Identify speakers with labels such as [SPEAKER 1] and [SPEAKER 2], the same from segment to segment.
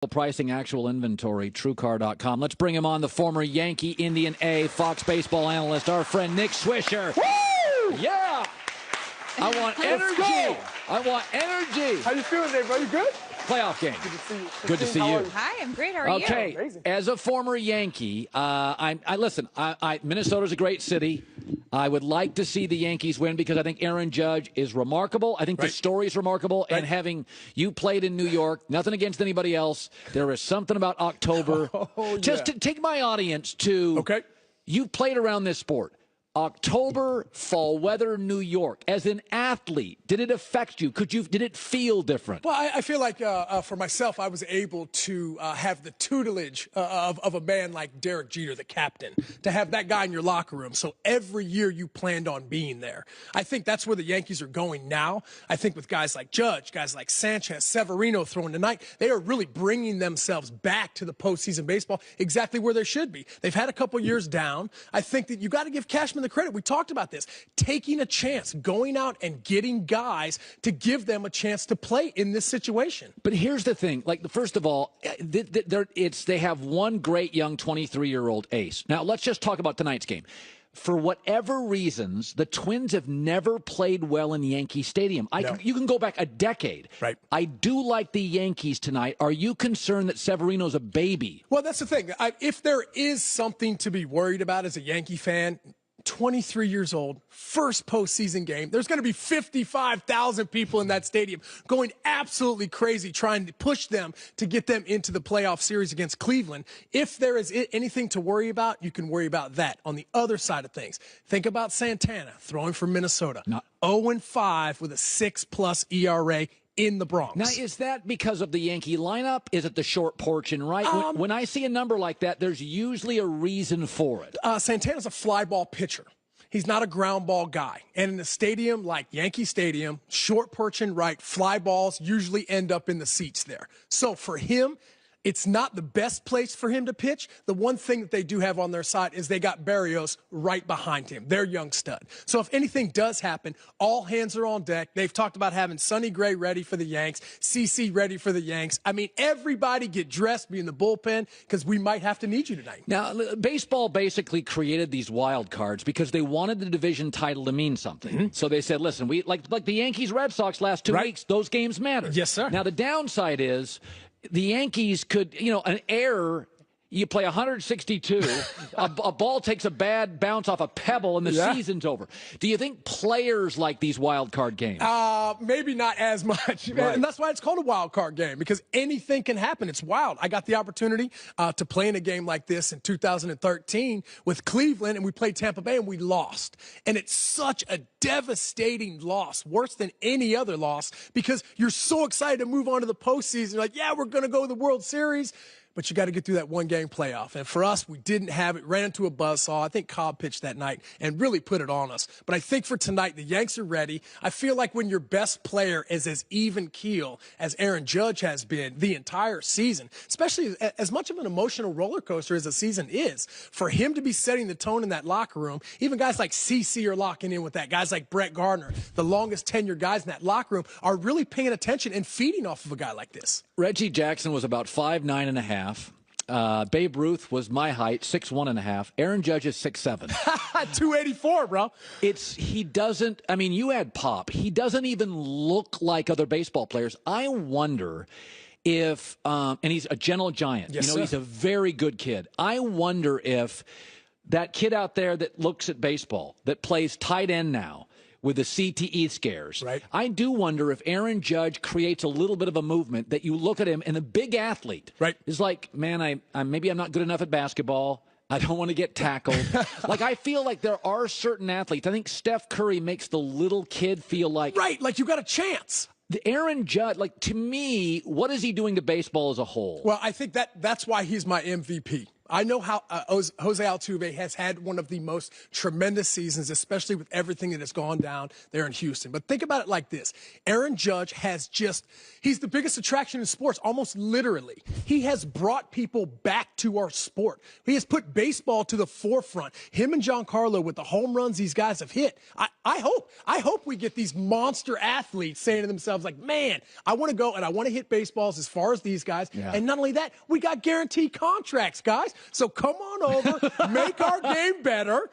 [SPEAKER 1] Pricing, actual inventory, TrueCar.com. Let's bring him on, the former Yankee, Indian A, Fox baseball analyst, our friend Nick Swisher.
[SPEAKER 2] Woo!
[SPEAKER 1] Yeah! I want energy. I want energy.
[SPEAKER 2] How you feeling today, bro? You good?
[SPEAKER 1] Playoff game.
[SPEAKER 2] Good to see you.
[SPEAKER 1] Good to see you.
[SPEAKER 3] Hi, I'm great. How are you?
[SPEAKER 1] Okay,
[SPEAKER 2] Amazing.
[SPEAKER 1] as a former Yankee, listen. Minnesota's a great city. I would like to see the Yankees win because I think Aaron Judge is remarkable. I think the story is remarkable. And having you played in New York, nothing against anybody else, there is something about October. Just to take my audience to, you've played around this sport. October, fall weather, New York. As an athlete, did it affect you? Did it feel different?
[SPEAKER 2] Well, I feel like for myself, I was able to have the tutelage of a man like Derek Jeter, the captain, to have that guy in your locker room. So every year you planned on being there. I think that's where the Yankees are going now. I think with guys like Judge, guys like Sanchez, Severino throwing tonight, they are really bringing themselves back to the postseason baseball exactly where they should be. They've had a couple years down. I think that you got to give Cashman the credit. We talked about this. Taking a chance, going out and getting guys to give them a chance to play in this situation.
[SPEAKER 1] But here's the thing. First of all, they have one great young 23-year-old ace. Now, let's just talk about tonight's game. For whatever reasons, the Twins have never played well in Yankee Stadium. You can go back a decade.
[SPEAKER 2] Right.
[SPEAKER 1] I do like the Yankees tonight. Are you concerned that Severino's a baby?
[SPEAKER 2] Well, that's the thing. If there is something to be worried about as a Yankee fan, 23 years old, first postseason game. There's going to be 55,000 people in that stadium going absolutely crazy trying to push them to get them into the playoff series against Cleveland. If there is anything to worry about, you can worry about that. On the other side of things, think about Santana throwing for Minnesota. 0-5 with a 6+ ERA in the Bronx.
[SPEAKER 1] Now, is that because of the Yankee lineup? Is it the short porch and right? When I see a number like that, there's usually a reason for it.
[SPEAKER 2] Santana's a fly ball pitcher. He's not a ground ball guy. And in a stadium like Yankee Stadium, short porch and right, fly balls usually end up in the seats there. So for him, it's not the best place for him to pitch. The one thing that they do have on their side is they got Berrios right behind him, their young stud. So if anything does happen, all hands are on deck. They've talked about having Sonny Gray ready for the Yanks, CC ready for the Yanks. I mean, everybody get dressed, be in the bullpen, because we might have to need you tonight.
[SPEAKER 1] Now, baseball basically created these wild cards because they wanted the division title to mean something. So they said, listen, we like the Yankees-Red Sox last 2 weeks, those games matter.
[SPEAKER 2] Yes, sir.
[SPEAKER 1] Now, the downside is the Yankees could, an error, you play 162, a ball takes a bad bounce off a pebble, and the season's over. Do you think players like these wild card games?
[SPEAKER 2] Maybe not as much. And that's why it's called a wild card game, because anything can happen. It's wild. I got the opportunity to play in a game like this in 2013 with Cleveland, and we played Tampa Bay, and we lost. And it's such a devastating loss, worse than any other loss, because you're so excited to move on to the postseason. You're like, yeah, we're going to go to the World Series. But you got to get through that one-game playoff. And for us, we didn't have it, ran into a buzzsaw. I think Cobb pitched that night and really put it on us. But I think for tonight, the Yanks are ready. I feel like when your best player is as even keel as Aaron Judge has been the entire season, especially as much of an emotional roller coaster as the season is, for him to be setting the tone in that locker room, even guys like CC are locking in with that. Guys like Brett Gardner, the longest tenured guys in that locker room, are really paying attention and feeding off of a guy like this.
[SPEAKER 1] Reggie Jackson was about 5'9.5". Babe Ruth was my height, 6'1.5". Aaron Judge is 6'7".
[SPEAKER 2] 284, bro.
[SPEAKER 1] He doesn't, you had Pop. He doesn't even look like other baseball players. I wonder if, and he's a gentle giant.
[SPEAKER 2] Yes,
[SPEAKER 1] he's a very good kid. I wonder if that kid out there that looks at baseball, that plays tight end now, with the CTE scares. I do wonder if Aaron Judge creates a little bit of a movement that you look at him, and the big athlete is like, man, maybe I'm not good enough at basketball. I don't want to get tackled. I feel like there are certain athletes. I think Steph Curry makes the little kid feel like...
[SPEAKER 2] like you got a chance.
[SPEAKER 1] The Aaron Judge, to me, what is he doing to baseball as a whole?
[SPEAKER 2] Well, I think that's why he's my MVP. I know how Jose Altuve has had one of the most tremendous seasons, especially with everything that has gone down there in Houston. But think about it like this. Aaron Judge he's the biggest attraction in sports, almost literally. He has brought people back to our sport. He has put baseball to the forefront. Him and Giancarlo with the home runs these guys have hit. I hope we get these monster athletes saying to themselves like, man, I want to go and I want to hit baseballs as far as these guys. Yeah. And not only that, we got guaranteed contracts, guys. So come on over, make our game better,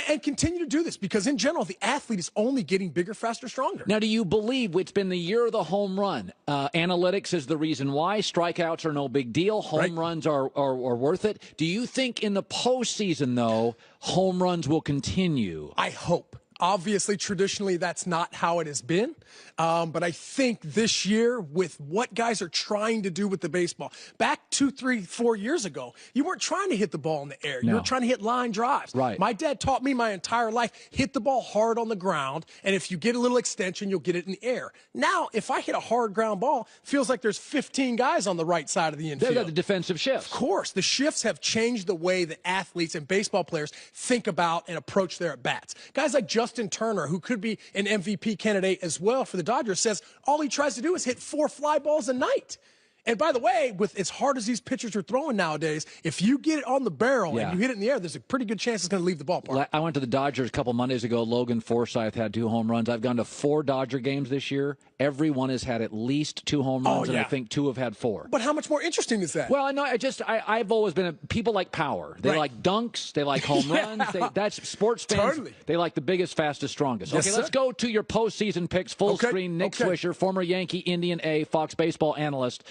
[SPEAKER 2] and continue to do this because in general, the athlete is only getting bigger, faster, stronger.
[SPEAKER 1] Now, do you believe it's been the year of the home run? Analytics is the reason why. Strikeouts are no big deal. Home runs are worth it. Do you think in the postseason, though, home runs will continue?
[SPEAKER 2] I hope. Obviously, traditionally, that's not how it has been. But I think this year, with what guys are trying to do with the baseball, back 2, 3, 4 years ago, you weren't trying to hit the ball in the air. You were trying to hit line drives.
[SPEAKER 1] Right.
[SPEAKER 2] My dad taught me my entire life, hit the ball hard on the ground, and if you get a little extension, you'll get it in the air. Now, if I hit a hard ground ball, feels like there's 15 guys on the right side of the infield.
[SPEAKER 1] They've got the defensive shifts.
[SPEAKER 2] Of course. The shifts have changed the way that athletes and baseball players think about and approach their at-bats. Guys like Justin Turner, who could be an MVP candidate as well for the Dodgers, says all he tries to do is hit 4 fly balls a night. And by the way, with as hard as these pitchers are throwing nowadays, if you get it on the barrel and you hit it in the air, there's a pretty good chance it's going to leave the ballpark.
[SPEAKER 1] I went to the Dodgers a couple Mondays ago. Logan Forsythe had 2 home runs. I've gone to 4 Dodger games this year. Every one has had at least 2 home runs, and I think 2 have had 4.
[SPEAKER 2] But how much more interesting is that?
[SPEAKER 1] Well, I've always been people like power. They like dunks. They like home runs. That's sports fans.
[SPEAKER 2] Totally.
[SPEAKER 1] They like the biggest, fastest, strongest.
[SPEAKER 2] Yes,
[SPEAKER 1] okay, let's go to your postseason picks. Full screen. Nick Swisher, former Yankee, Indian A, Fox baseball analyst.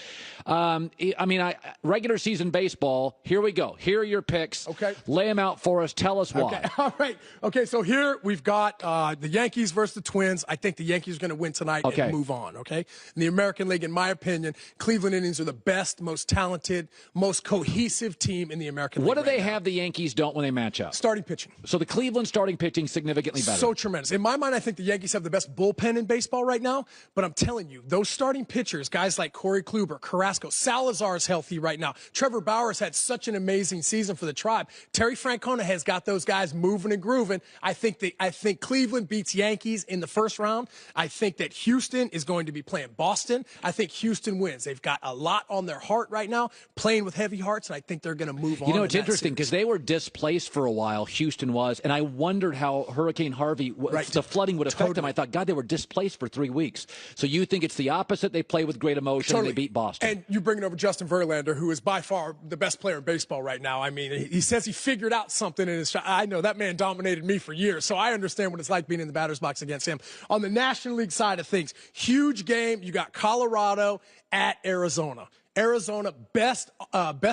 [SPEAKER 1] Regular season baseball. Here we go. Here are your picks.
[SPEAKER 2] Okay.
[SPEAKER 1] Lay them out for us. Tell us why.
[SPEAKER 2] Okay. All right. Okay. So here we've got the Yankees versus the Twins. I think the Yankees are going to win tonight and move on. Okay. In the American League, in my opinion, Cleveland Indians are the best, most talented, most cohesive team in the American League.
[SPEAKER 1] What do they have the Yankees don't when they match up?
[SPEAKER 2] Starting pitching.
[SPEAKER 1] So the Cleveland starting pitching significantly better.
[SPEAKER 2] So tremendous. In my mind, I think the Yankees have the best bullpen in baseball right now. But I'm telling you, those starting pitchers, guys like Corey Kluber, Carrasco, Salazar's healthy right now. Trevor Bauer's had such an amazing season for the Tribe. Terry Francona has got those guys moving and grooving. I think Cleveland beats Yankees in the first round. I think that Houston is going to be playing Boston. I think Houston wins. They've got a lot on their heart right now, playing with heavy hearts, and I think they're going to move on.
[SPEAKER 1] You know, it's interesting because they were displaced for a while, Houston was, and I wondered how Hurricane Harvey, the flooding would affect them. I thought, God, they were displaced for 3 weeks. So you think it's the opposite? They play with great emotion and they beat Boston.
[SPEAKER 2] And you bring it over Justin Verlander, who is by far the best player in baseball right now. I mean, he says he figured out something in his shot. I know that man dominated me for years, so I understand what it's like being in the batter's box against him. On the National League side of things, huge game. You got Colorado at Arizona. Arizona, best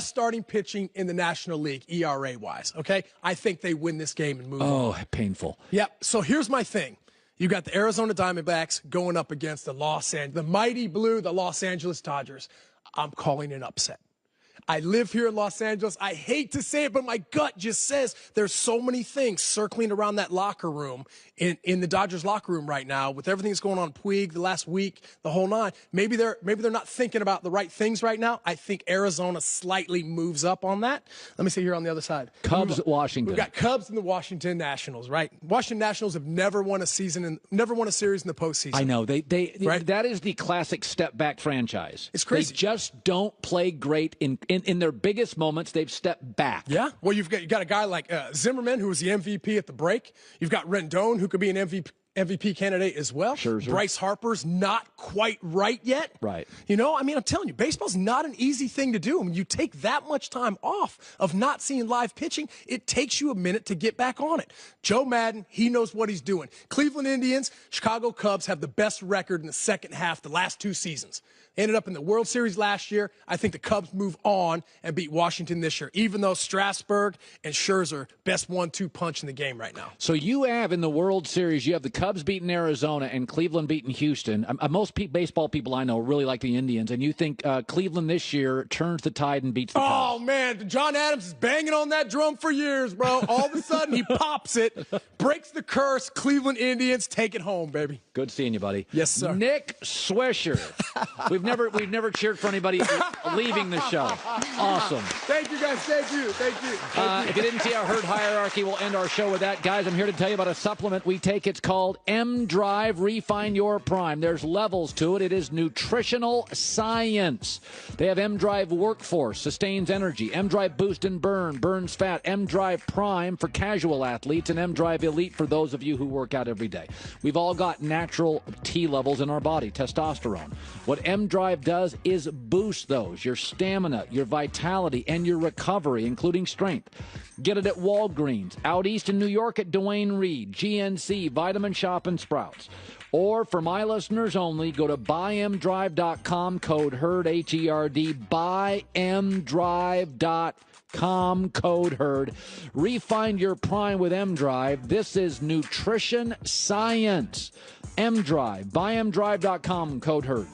[SPEAKER 2] starting pitching in the National League, ERA-wise, okay? I think they win this game and move on.
[SPEAKER 1] Oh, painful.
[SPEAKER 2] Yep. So here's my thing. You got the Arizona Diamondbacks going up against the mighty blue, the Los Angeles Dodgers. I'm calling an upset. I live here in Los Angeles. I hate to say it, but my gut just says there's so many things circling around that locker room in the Dodgers locker room right now with everything that's going on Puig the last week, the whole 9. Maybe they're not thinking about the right things right now. I think Arizona slightly moves up on that. Let me see here on the other side.
[SPEAKER 1] Cubs at Washington.
[SPEAKER 2] We've got Cubs and the Washington Nationals, right? Washington Nationals have never won a series in the postseason.
[SPEAKER 1] I know. That is the classic step back franchise.
[SPEAKER 2] It's crazy.
[SPEAKER 1] They just don't play great in their biggest moments. They've stepped back.
[SPEAKER 2] Yeah. Well, you got a guy like Zimmerman, who was the MVP at the break. You've got Rendon, who could be an MVP candidate as well.
[SPEAKER 1] Scherzer.
[SPEAKER 2] Bryce Harper's not quite right yet.
[SPEAKER 1] Right.
[SPEAKER 2] You know, I mean, I'm telling you, baseball's not an easy thing to do. When you take that much time off of not seeing live pitching, it takes you a minute to get back on it. Joe Madden, he knows what he's doing. Cleveland Indians, Chicago Cubs have the best record in the second half the last 2 seasons. Ended up in the World Series last year. I think the Cubs move on and beat Washington this year, even though Strasburg and Scherzer, best 1-2 punch in the game right now.
[SPEAKER 1] So you have in the World Series, you have the Cubs beating Arizona and Cleveland beating Houston. Most baseball people I know really like the Indians, and you think Cleveland this year turns the tide and beats the Cubs.
[SPEAKER 2] Oh, man, John Adams is banging on that drum for years, bro. All of a sudden, he pops it, breaks the curse. Cleveland Indians take it home, baby.
[SPEAKER 1] Good seeing you, buddy.
[SPEAKER 2] Yes, sir.
[SPEAKER 1] Nick Swisher. We've never cheered for anybody leaving the show. Awesome.
[SPEAKER 2] Thank you, guys. Thank you.
[SPEAKER 1] If you didn't see our herd hierarchy, we'll end our show with that. Guys, I'm here to tell you about a supplement we take. It's called M-Drive Refine Your Prime. There's levels to it. It is nutritional science. They have M-Drive Workforce, sustains energy. M-Drive Boost and Burn, burns fat. M-Drive Prime for casual athletes, and M-Drive Elite for those of you who work out every day. We've all got natural T levels in our body, testosterone. What M-Drive does is boost those, your stamina, your vitality, and your recovery, including strength. Get it at Walgreens, out east in New York at Duane Reade, GNC, Vitamin Shop, and Sprouts. Or for my listeners only, go to buymdrive.com, code HERD, H-E-R-D, buymdrive.com, code HERD. Refine your prime with M-Drive. This is nutrition science. M-Drive, buymdrive.com, code HERD.